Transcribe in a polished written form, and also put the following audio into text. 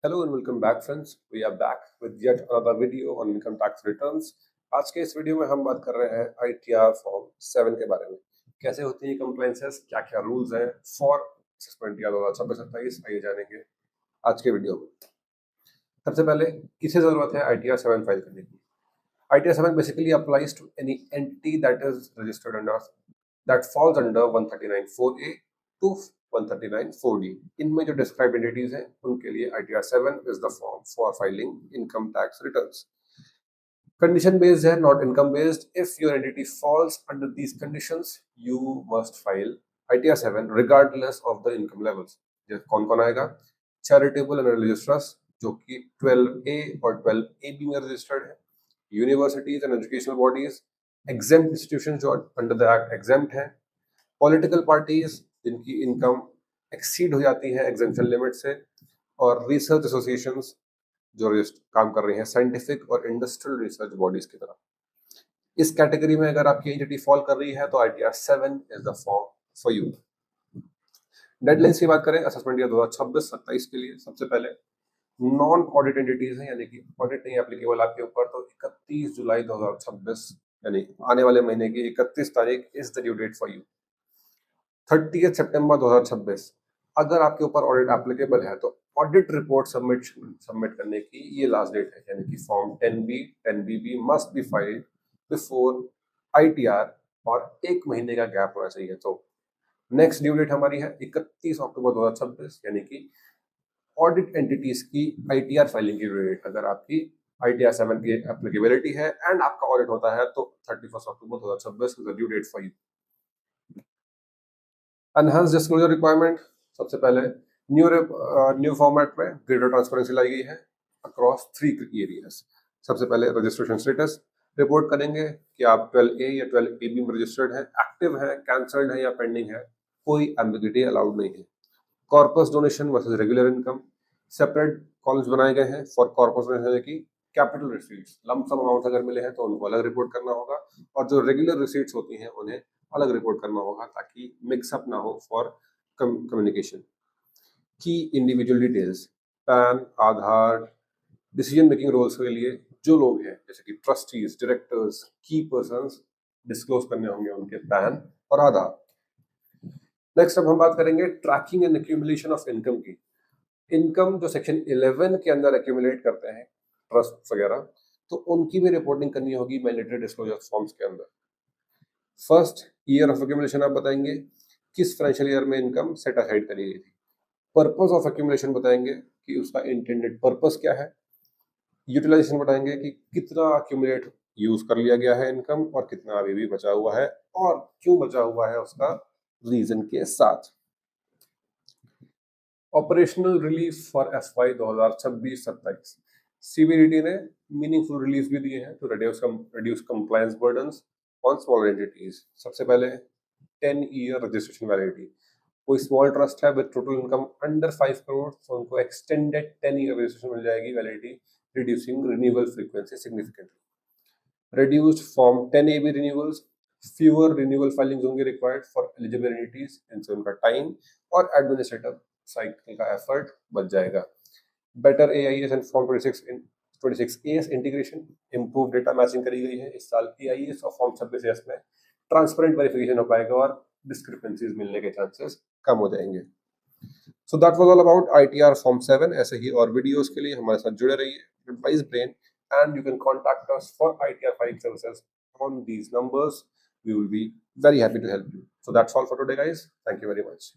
Hello and welcome back friends. We are back with yet another video on income tax returns. आज के इस video में हम बात कर रहे हैं ITR फॉर्म 7 के बारे में। कैसे होती है कंप्लायंसेस, क्या क्या रूल्स हैं फॉर असेसमेंट ईयर 2026-27 आइए जानेंगे आज के वीडियो में। सबसे पहले किसे जरूरत है ITR 7 फाइल करने की। ITR 7 basically applies to any entity that is registered under that falls under 139(4)(a) to 139(4)(d). इनमें जो डिस्क्राइब एंटिटीज हैं उनके लिए ITR 7 is the form for filing income tax returns. Condition based है, not income based. If your entity falls under these conditions, you must file ITR 7 regardless of the income levels. कौन कौन आएगा? Charitable and religious trust जो कि 12A और 12AB में registered है, universities and educational bodies, exempt institutions जो under the act exempt हैं, पॉलिटिकल पार्टीज जिनकी इनकम एक्सीड हो जाती है एग्जेम्पशन लिमिट से, और रिसर्च एसोसिएशंस जो काम कर रही हैं साइंटिफिक और इंडस्ट्रियल रिसर्च बॉडीज की तरह। इस कैटेगरी में अगर आपकी एंटिटी फॉल कर रही है तो ITR 7 is the form for you. Deadlines की बात करें असेसमेंट ईयर 2026-27 के लिए, सबसे पहले नॉन ऑडिट एंटिटीज हैं यानी कि ऑडिट नहीं एप्लीकेबल आपके ऊपर, तो 31 जुलाई 2026 यानी आने वाले महीने की 31 तारीख is the due date for you. 30 सितंबर 2026 अगर आपके ऊपर ऑडिट एप्लीकेबल है तो ऑडिट रिपोर्ट सबमिट करने की ये लास्ट डेट है, यानी कि form 10B 10BB must be filed before ITR और एक महीने का गैप होना चाहिए। तो नेक्स्ट ड्यू डेट हमारी है 31 अक्टूबर 2026 यानी कि ऑडिट एंटिटीज की ITR फाइलिंग की डेट। अगर आपकी ITR 7 की एप्लीकेबिलिटी है एंड आपका ऑडिट होता है तो 31 October 2026 is the due date for you. Enhance disclosure requirement, सबसे पहले न्यू फॉर्मेट में ग्रेटर ट्रांसपेरेंसी लाई गई है अक्रॉस 3 एरियाज। सबसे पहले रजिस्ट्रेशन स्टेटस रिपोर्ट करेंगे कि आप 12A या 12AB में रजिस्टर्ड है, एक्टिव है, कैंसल्ड है या पेंडिंग है, कोई एम्बिग्यूटी अलाउड नहीं है। Corpus donation versus regular income, separate columns बनाए गए हैं फॉर कॉर्पस डोनेशन की capital receipts, lump sum amount अगर मिले हैं तो उनको अलग रिपोर्ट करना होगा, और जो रेगुलर रिसीट्स होती हैं उन्हें अलग रिपोर्ट करना होगा ताकि मिक्सअप ना हो फॉर कम्युनिकेशन। की इंडिविजुअल डिटेल्स, पैन, आधार, डिसीजन मेकिंग रोल्स के लिए जो लोग हैं जैसे कि ट्रस्टीज, डायरेक्टर्स, की पर्संस डिस्क्लोज करने होंगे उनके पैन और आधार। नेक्स्ट अब हम बात करेंगे tracking and accumulation of income की। इनकम जो सेक्शन 11 के अंदर एक्यूमुलेट करते हैं ट्रस्ट वगैरह, तो उनकी भी रिपोर्टिंग करनी होगी मैंडेटरी डिस्क्लोजर फॉर्म्स के अंदर। फर्स्ट ईयर ऑफ एक्यूमुलेशन आप बताएंगे, किस फाइनेंशियल ईयर में इनकम सेट असाइड करी गई थी। पर्पस ऑफ एक्यूमुलेशन बताएंगे कि उसका इंटेंडेड पर्पस क्या है। यूटिलाइजेशन बताएंगे कि कितना एक्यूमुलेट यूज कर लिया गया है इनकम और कितना अभी भी बचा हुआ है और क्यों बचा हुआ है उसका रीजन के साथ। Operational relief for FY 2026-27, CBDT ने मीनिंगफुल रिलीफ भी दिए हैं to reduce compliance burdens on small entities. सबसे पहले 10 ईयर रजिस्ट्रेशन वैलिडिटी, कोई स्मॉल ट्रस्ट है with total income under 5 crore तो उनको एक्सटेंडेड 10 ईयर रजिस्ट्रेशन मिल जाएगी validity, reducing renewal frequency significantly. Reduced form 10AB renewals, fewer renewal filings होंगे required for eligible entities, इनसे उनका टाइम और एडमिनिस्ट्रेटिव साइकिल का एफर्ट बच जाएगा। Better AIS and form 26AS integration, improve data matching करी गई है इस साल AIS और फॉर्म 26AS में, ट्रांसपेरेंट वेरिफिकेशन हो पाएगा और डिस्क्रिपेंसीज मिलने के चांसेस कम हो जाएंगे। So that was all about ITR form 7। ऐसे ही और वीडियोस के लिए हमारे साथ जुड़े रहिए, advice brain, and you can contact us for ITR filing services on these numbers. We will be very happy to help you. So that's all for today, guys. Thank you very much.